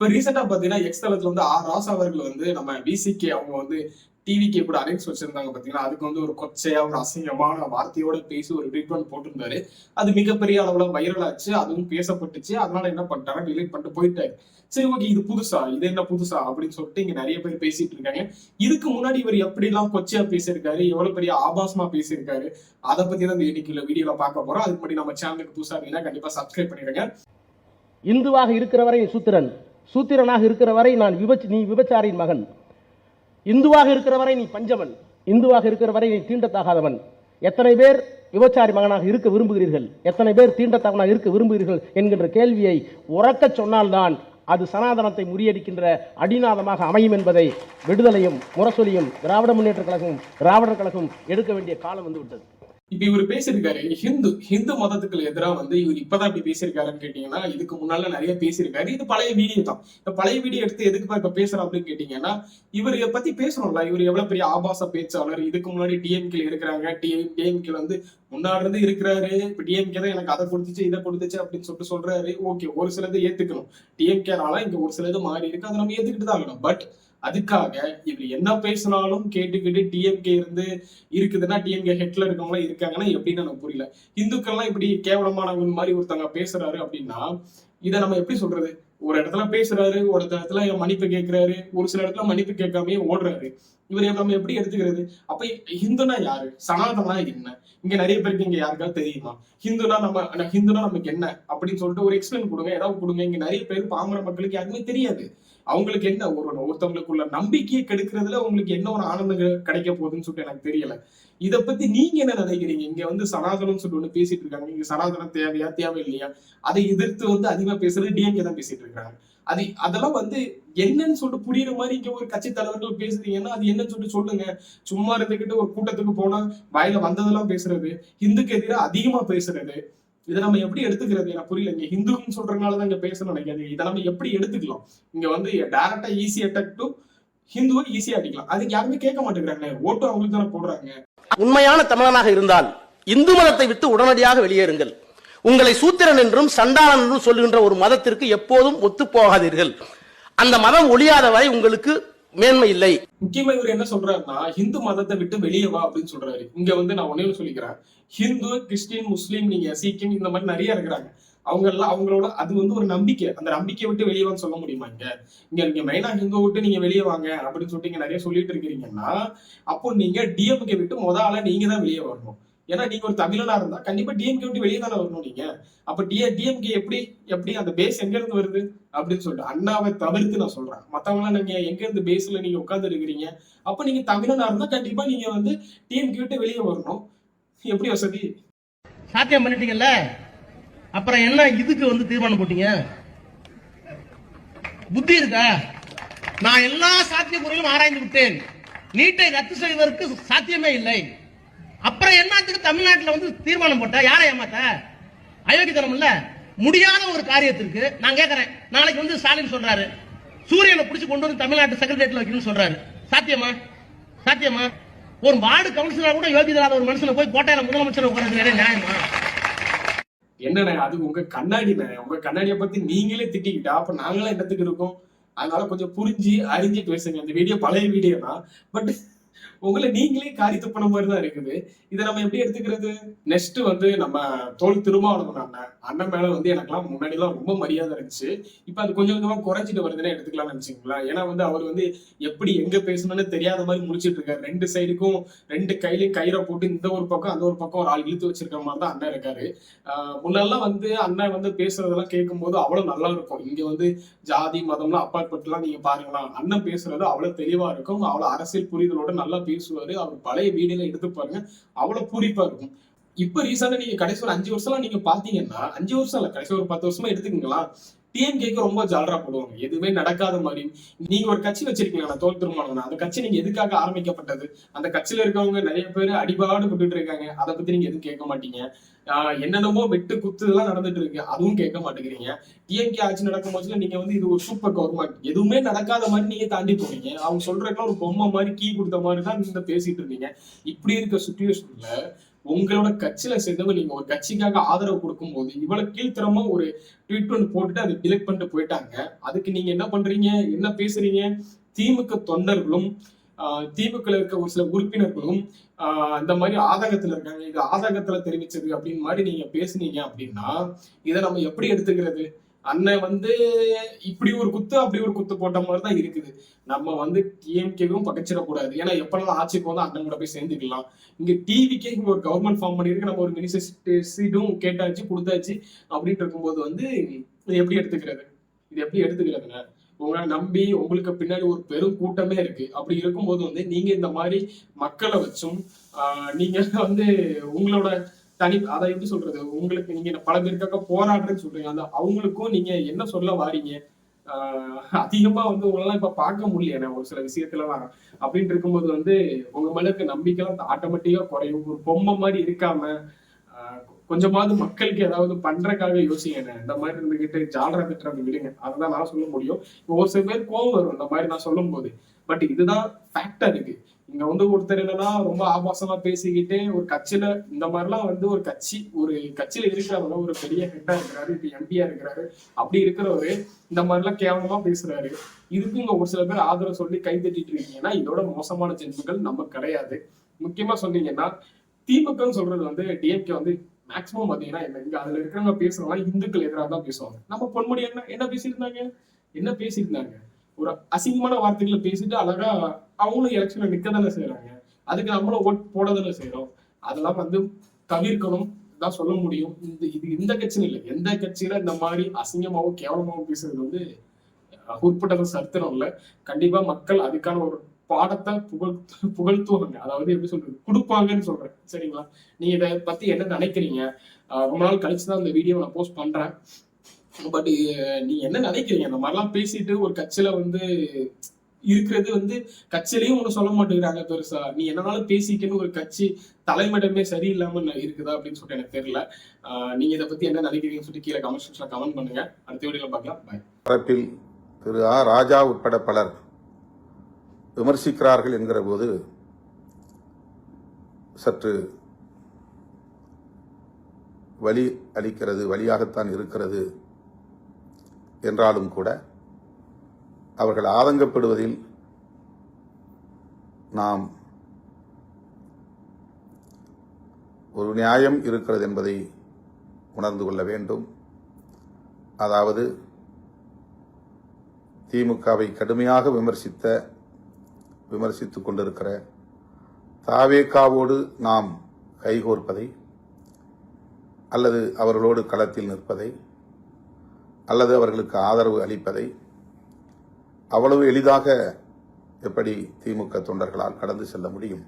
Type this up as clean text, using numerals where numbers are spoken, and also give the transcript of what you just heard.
இப்ப ரீசெண்டா பாத்தீங்கன்னா எக்ஸ் தளத்துல வந்து ராசா அவர்கள் வந்து நம்ம விசிகே அவங்க வந்து டிவிக்கே கூட அலைன்ஸ் வச்சிருந்தாங்க பாத்தீங்கன்னா, அதுக்கு வந்து ஒரு கொச்சையா ஒரு அசிங்கமான வார்த்தையோட பேசி ஒரு ட்வீட் போட்டிருந்தாரு. அது மிகப்பெரிய அளவுல வைரல் ஆச்சு, அதுவும் பேசப்பட்டுச்சு. அதனால என்ன பண்ணிட்டாங்க, டிலீட் பண்ணிட்டு போயிட்டாரு. சரி, ஓகே, இது புதுசா, இது என்ன புதுசா அப்படின்னு சொல்லிட்டு இங்க நிறைய பேர் பேசிட்டு இருக்காங்க. இதுக்கு முன்னாடி இவர் எப்படி எல்லாம் கொச்சையா பேசியிருக்காரு, எவ்வளவு பெரிய ஆபாசமா பேசியிருக்காரு, அதை பத்தி தான் இந்த இன்னைக்குள்ள வீடியோல பார்க்க போறோம். அதுக்கு முன்னாடி நம்ம சேனலுக்கு புதுசா இருந்தீங்கன்னா கண்டிப்பா சப்ஸ்கிரைப் பண்ணிடுங்க. இந்துவாக இருக்கிற வரை சூத்திரன், சூத்திரனாக இருக்கிற வரை நீ விபச்சாரியின் மகன். இந்துவாக இருக்கிற வரை நீ பஞ்சவன், இந்துவாக இருக்கிற வரை நீ தீண்டத்தகாதவன். எத்தனை பேர் விபச்சாரி மகனாக இருக்க விரும்புகிறீர்கள், எத்தனை பேர் தீண்டத்தகவனாக இருக்க விரும்புகிறீர்கள் என்கின்ற கேள்வியை உறக்க சொன்னால்தான் அது சனாதனத்தை முறியடிக்கின்ற அடிநாதமாக அமையும் என்பதை விடுதலையும் முரசொலியும் திராவிட முன்னேற்ற கழகமும் திராவிடர் கழகமும் எடுக்க வேண்டிய காலம் வந்து விட்டது. இப்ப இவர் பேசியிருக்காரு ஹிந்து மதத்துக்கு எதிராக வந்து இவர் இப்பதான் இப்படி பேசியிருக்காருன்னு கேட்டீங்கன்னா, இதுக்கு முன்னால நிறைய பேசியிருக்காரு. இது பழைய வீடியோ தான். இந்த பழைய வீடியோ எடுத்து எதுக்குப்பா இப்ப பேசுறோம் அப்படின்னு கேட்டீங்கன்னா, இவரை பத்தி பேசணும்ல. இவர் எவ்வளவு பெரிய ஆபாச பேச்சாளர். இதுக்கு முன்னாடி டிஎம்கே இருக்கிறாங்க, டிஎம்கே வந்து முன்னாடி இருந்து இருக்கிறாரு. இப்ப டிஎம்கே தான் எனக்கு அதை கொடுத்துச்சு இதை கொடுத்துச்சு அப்படின்னு சொல்றாரு. ஓகே, ஒரு சிலது ஏத்துக்கணும். டிஎம்கேனால இங்க ஒரு சிலது மாறி இருக்கு, அதை நம்ம ஏத்துக்கிட்டு தான் ஆகணும். பட் அதுக்காக இவர் என்ன பேசினாலும் கேட்டுக்கிட்டு டிஎம்கே இருந்து இருக்குதுன்னா, டிஎம்கே ஹெட்ல இருக்கவங்களா இருக்காங்கன்னா எப்படின்னு எனக்கு புரியல. இந்துக்கள்லாம் இப்படி கேவலமானவங்க மாதிரி ஒருத்தங்க பேசுறாரு அப்படின்னா, இதை நம்ம எப்படி சொல்றது? ஒரு இடத்துல பேசுறாரு, ஒரு இடத்துல மன்னிப்பு கேட்கிறாரு, ஒரு சில இடத்துல மன்னிப்பு கேட்காமே ஓடுறாரு. இவர் நம்ம எப்படி எடுத்துக்கிறது? அப்ப ஹிந்துனா யாரு, சனாதனா என்ன? இங்க நிறைய பேருக்கு இங்க யாருக்காவது தெரியுமா ஹிந்துனா நமக்கு என்ன அப்படின்னு சொல்லிட்டு ஒரு எக்ஸ்பிளைன் கொடுங்க, ஏதாவது கொடுங்க. இங்க நிறைய பேர் பாமர மக்களுக்கு யாருமே தெரியாது. அவங்களுக்கு என்ன ஒருத்தவங்களுக்குள்ள நம்பிக்கையை கெடுக்கிறதுல உங்களுக்கு என்ன ஒரு ஆனந்தம் கிடைக்க போகுதுன்னு சொல்லிட்டு எனக்கு தெரியல. இதை பத்தி நீங்க என்ன நினைக்கிறீங்க? இங்க வந்து சனாதனம் சொல்லிட்டு ஒண்ணு பேசிட்டு இருக்காங்க. இங்க சனாதனம் தேவையா தேவையில்லையா அதை எதிர்த்து வந்து அதிகமா பேசுறது டிஎம்கே தான் பேசிட்டு இருக்காங்க. அதெல்லாம் வந்து என்னன்னு சொல்லிட்டு புரியுற மாதிரி இங்க ஒரு கட்சி தலைவர்கள் பேசுறீங்கன்னா அது என்னன்னு சொல்லிட்டு சொல்லுங்க. சும்மா இருந்துகிட்டு ஒரு கூட்டத்துக்கு போனா வாயில வந்ததெல்லாம் பேசுறது, இந்துக்கு எதிராக அதிகமா பேசுறது, இதை நம்ம எப்படி எடுத்துக்கிறது? எனக்கு புரியல. இங்க ஹிந்துன்னு சொல்றதுனாலதான் இங்க பேசணும்னு நினைக்காது. இதை நம்ம எப்படி எடுத்துக்கலாம்? இங்க வந்து டைரக்டா ஈஸி அட்டாக் டு ஹிந்துவை ஈஸியா அடிக்கலாம். அதுக்கு யாருமே கேட்க மாட்டேங்கிறாங்க. ஓட்டு அவங்களுக்கு தானே போடுறாங்க. உண்மையான தமிழனாக இருந்தால் இந்து மதத்தை விட்டு உடனடியாக வெளியேறுங்கள். உங்களை சூத்திரன் என்றும் சண்டாளன் என்றும் சொல்லுகின்ற ஒரு மதத்திற்கு எப்போதும் ஒத்து போகாதீர்கள். அந்த மதம் ஒழியாத வரை உங்களுக்கு மேன்மை இல்லை. முக்கியமா இவர் என்ன சொல்றாருன்னா, ஹிந்து மதத்தை விட்டு வெளியே வா அப்படின்னு சொல்றாரு. இங்க வந்து நான் ஒன்னே சொல்லிக்கிறேன், ஹிந்து, கிறிஸ்டின், முஸ்லீம், நீங்க சீக்கியம் இந்த மாதிரி நிறைய இருக்கிறாங்க. அவங்களோட அது வந்து ஒரு நம்பிக்கை. அந்த நம்பிக்கையை விட்டு வெளியே வான்னு சொல்ல முடியுமா? நீங்க மெயினா ஹிந்து விட்டு நீங்க வெளியே வாங்க அப்படின்னு சொல்லிட்டு நிறைய சொல்லிட்டு இருக்கிறீங்கன்னா, அப்போ நீங்க டிஎம்கே விட்டு முதல்ல நீங்க தான் வெளியே வரணும். ஏன்னா நீங்க ஒரு தமிழனா இருந்தா கண்டிப்பா டிஎம்கே விட்டு வெளியே தானே வரணும் நீங்க. அப்ப டிஎம்கே எப்படி அந்த பேஸ் எங்க இருந்து வருது அப்படின்னு சொல்லிட்டு அண்ணாவை தவிர்த்து நான் சொல்றேன். மத்தவங்க நீங்க எங்க இருந்து பேஸ்ல நீங்க உட்கார்ந்து இருக்கிறீங்க? அப்ப நீங்க தமிழனா இருந்தா கண்டிப்பா நீங்க வந்து டிஎம்கே விட்டு வெளியே வரணும். எப்படி வசதி சாத்தியம் பண்ணிட்டீங்கல்ல, அப்புறம் என்ன இதுக்கு வந்து தீர்மானம் போட்டீங்க? புத்தி இருக்கா? நான் எல்லா சாத்திய முறையிலும் ஆராய்ந்து விட்டேன், நீட்டை ரத்து செய்வதற்கு சாத்தியமே இல்லை. அப்புறம் என்னத்துக்கு தமிழ்நாட்டில் வந்து தீர்மானம் போட்ட? யாரை ஏமாத்த? அயோக்கியத்தனம் இல்ல. முடியாத ஒரு காரியத்திற்கு நான் கேட்கிறேன். நாளைக்கு வந்து ஸ்டாலின் சொல்றாரு சூரியனை பிடிச்சு கொண்டு வந்து தமிழ்நாட்டு செக்ரட்டரியேட்ல வைக்கணும்னு சொல்றாரு. சாத்தியமா? ஒரு வார்டு கவுன்சிலர் கூட யோகிதராத ஒரு மனுஷனை போய் கோட்டையில முதலமைச்சர் உட்கார்ந்து நியாயமா? என்னண்ணே, அது உங்க கண்ணாடிண்ணே. உங்க கண்ணாடியை பத்தி நீங்களே திட்டிக்கிட்டா அப்ப நாங்களே என்னத்துக்கு இருக்கோம்? அதனால கொஞ்சம் புரிஞ்சு அறிஞ்சு பேசுங்க. இந்த வீடியோ பழைய வீடியோ தான், பட் உங்களை நீங்களே காரி துப்பின மாதிரி தான் இருக்குது. இதை நம்ம எப்படி எடுத்துக்கிறது? நெக்ஸ்ட் வந்து நம்ம தோல் திருமாவளவன் அண்ணன் மேல வந்து எனக்குலாம் முன்னாடி எல்லாம் ரொம்ப மரியாதை இருந்துச்சு. இப்ப அது கொஞ்சம் கொஞ்சமா குறைச்சிட்டு வருதுன்னு எடுத்துக்கலாம்னு நினைச்சீங்களா? ஏன்னா வந்து அவர் வந்து எப்படி எங்க பேசணும்னு தெரியாத மாதிரி முடிச்சிட்டு இருக்காரு. ரெண்டு சைடுக்கும் ரெண்டு கையிலையும் கயிறை போட்டு இந்த ஒரு பக்கம் அந்த ஒரு பக்கம் ஒரு ஆள் இழுத்து வச்சிருக்கிற மாதிரி தான் அண்ணன் இருக்காரு. முன்னெல்லாம் வந்து அண்ணன் வந்து பேசுறதெல்லாம் கேட்கும் போது அவ்வளவு நல்லா இருக்கும். இங்க வந்து ஜாதி மதம்லாம் அப்பாற்பட்டுலாம் நீங்க பாருங்களா, அண்ணன் பேசுறது அவ்வளவு தெளிவா இருக்கும். அவ்வளவு அரசியல் புரிதலோட நல்லா பேசுவாரு. அவர் பழைய வீடியோல எடுத்து பாருங்க, அவ்வளவு பூரிப்பா இருக்கும். இப்ப ரீசெண்டா நீங்க கடைசி ஒரு 5 வருஷம் நீங்க பாத்தீங்கன்னா, 5 வருஷம் இல்ல, கடைசி ஒரு 10 வருஷமா எடுத்துக்கீங்களா, டிஎம்கேக்கு ரொம்ப ஜாலரா போடுவாங்க. எதுவுமே நடக்காத மாதிரி. நீங்க ஒரு கட்சி வச்சிருக்கீங்க தோல் திருமாவளவன், அந்த கட்சி நீங்க எதுக்காக ஆரம்பிக்கப்பட்டது? அந்த கட்சியில இருக்கவங்க நிறைய பேர் அடிபாடு விட்டுட்டு இருக்காங்க. அதை பத்தி நீங்க எதுவும் கேட்க மாட்டீங்க. என்னென்னமோ வெட்டு குத்து எல்லாம் நடந்துட்டு இருக்கு, அதுவும் கேட்க மாட்டேங்கிறீங்க. டிஎம்கே ஆட்சி நடக்கும் போதுல நீங்க வந்து இது ஒரு சூப்பர் கவர்மெண்ட், எதுவுமே நடக்காத மாதிரி நீங்க தாண்டி போனீங்க. அவங்க சொல்றதுக்கு ஒரு பொம்மை மாதிரி கீ கொடுத்த மாதிரி தான் நீங்க பேசிட்டு இருந்தீங்க. இப்படி இருக்க சுச்சுவேஷன்ல உங்களோட கட்சியில சேர்ந்தவங்க நீங்க ஒரு கட்சிக்காக ஆதரவு கொடுக்கும்போது இவ்வளவு கீழ்த்தரமா ஒரு ட்வீட் ஒன்று போட்டுட்டு அதை டிலீட் பண்ணிட்டு போயிட்டாங்க. அதுக்கு நீங்க என்ன பண்றீங்க, என்ன பேசுறீங்க? திமுக தொண்டர்களும் திமுக இருக்க ஒரு சில உறுப்பினர்களும் இந்த மாதிரி ஆதங்கத்துல இருக்காங்க, இது ஆதங்கத்துல தெரிவிச்சது அப்படின்னு மாதிரி நீங்க பேசுனீங்க அப்படின்னா இதை நம்ம எப்படி எடுத்துக்கிறது? அண்ணன் வந்து இப்படி ஒரு குத்து அப்படி ஒரு குத்து போட்ட மாதிரி தான் இருக்குது. நம்ம வந்து டிஎம்கேவும் பகைச்சிடக்கூடாது. ஏன்னா எப்பெல்லாம் ஆட்சிக்கு வந்து அண்ணன் கூட போய் சேர்ந்துக்கலாம். இங்க டிவிக்கே இங்க ஒரு கவர்மெண்ட் ஃபார்ம் பண்ணிருக்கு, நம்ம ஒரு மினிஸ்டர் சீட்டும் கேட்டாச்சு கொடுத்தாச்சு அப்படின்ட்டு இருக்கும்போது வந்து இது எப்படி எடுத்துக்கிறது? இது எப்படி எடுத்துக்கிறதுங்க? உங்களை நம்பி உங்களுக்கு பின்னாடி ஒரு பெரும் கூட்டமே இருக்கு. அப்படி இருக்கும்போது வந்து நீங்க இந்த மாதிரி மக்களை வச்சும் நீங்க வந்து உங்களோட அதை எப்படி சொல்றது, உங்களுக்கு நீங்க பல பேருக்காக போராடுறேன்னு சொல்றீங்க, அந்த அவங்களுக்கும் நீங்க என்ன சொல்ல வாரீங்க? அதிகமா வந்து உங்களால இப்ப பார்க்க முடியல ஒரு சில விஷயத்துலலாம். அப்படின்னு இருக்கும்போது வந்து உங்க மேல இருக்க நம்பிக்கை எல்லாம் ஆட்டோமேட்டிக்கா குறையும். ஒரு பொம்மை மாதிரி இருக்காம கொஞ்சமாவது மக்களுக்கு ஏதாவது பண்றதுக்காக யோசிங்க. இந்த மாதிரி இருந்துகிட்டு ஜாலரா திட்டுறது விடுங்க. அதுதான் நான் சொல்ல முடியும். ஒரு சில பேர் கோவம் வரும் இந்த மாதிரி நான் சொல்லும் போது. பட் இதுதான் ஃபேக்டா இருக்கு. இங்க வந்து ஒருத்தர் என்னன்னா ரொம்ப ஆபாசமா பேசிக்கிட்டு ஒரு கட்சியில இந்த மாதிரிலாம் வந்து ஒரு கட்சியில இருக்கிறவங்க ஒரு பெரிய ஹெட்டா இருக்கிறாரு, இப்ப எம்பியா இருக்கிறாரு, அப்படி இருக்கிறவரு இந்த மாதிரிலாம் கேவலமா பேசுறாரு. இதுக்கு இங்க ஒரு சில பேர் ஆதரவு சொல்லி கை தட்டிட்டு இருக்கீங்கன்னா இதோட மோசமான ஜென்மங்கள் நம்ம கிடையாது. முக்கியமா சொன்னீங்கன்னா திமுகன்னு சொல்றது வந்து டிஎம்கே வந்து மேக்சிமம் பாத்தீங்கன்னா இங்க அதுல இருக்கிறவங்க பேசுறவங்க இந்துக்கள் எதிராக தான் பேசுவாங்க. நம்ம பொன்முடி என்ன பேசியிருந்தாங்க, ஒரு அசிங்கமான வார்த்தைகளை பேசிட்டு அழகா அவங்களும் எலெக்ஷன்ல நிக்க தானே செய்யறாங்க. அதுக்கு நம்மளும் ஓட் போட தானே செய்யறோம். அதெல்லாம் வந்து தவிர்க்கணும் தான் சொல்ல முடியும். இந்த கட்சியில இல்லை, எந்த கட்சியில இந்த மாதிரி அசிங்கமாவும் கேவலமாவும் பேசுறது வந்து உட்பட்டது சரித்திரம் இல்லை. கண்டிப்பா மக்கள் அதுக்கான ஒரு பாடத்தை புகழ்த்துவாங்க. அதாவது எப்படி சொல்றது, கொடுப்பாங்கன்னு சொல்றேன். சரிங்களா? நீங்க இதை பத்தி என்ன நினைக்கிறீங்க? ரொம்ப நாள் கழிச்சுதான் இந்த வீடியோ நான் போஸ்ட் பண்றேன். பட் நீங்க என்ன நினைக்கிறீங்க? இந்த மாதிரிலாம் பேசிட்டு ஒரு கட்சியில வந்து இருக்கிறது வந்து கட்சியிலையும் ஒண்ணு சொல்ல மாட்டேங்கிறாங்க பெருசா. நீ என்னனாலும் பேசிக்கன்னு ஒரு கட்சி தலைமையிடமே சரியில்லாம இருக்குதா அப்படின்னு சொல்லிட்டு எனக்கு தெரியல. நீங்க இதை பத்தி என்ன நினைக்கிறீங்கன்னு சொல்லிட்டு கீழே கமெண்ட் செக்ஷன்ல கமெண்ட் பண்ணுங்க. அடுத்த வீடியோல பார்க்கலாம். பாய். தரப்பில் திரு ஆ ராஜா உட்பட பலர் விமர்சிக்கிறார்கள் என்கிற போது சற்று வலி அளிக்கிறது, வலியாகத்தான் இருக்கிறது. என்றாலும் கூட அவர்கள் ஆதங்கப்படுவதில் நாம் ஒரு நியாயம் இருக்கிறது என்பதை உணர்ந்து கொள்ள வேண்டும். அதாவது திமுகவை கடுமையாக விமர்சித்துக் கொண்டிருக்கிற தாவேகாவோடு நாம் கைகோர்ப்பதை அல்லது அவர்களோடு களத்தில் நிற்பதை அல்லது அவர்களுக்கு ஆதரவு அளிப்பதை அவ்வளவு எளிதாக எப்படி திமுக தொண்டர்களால் கடந்து செல்ல முடியும்?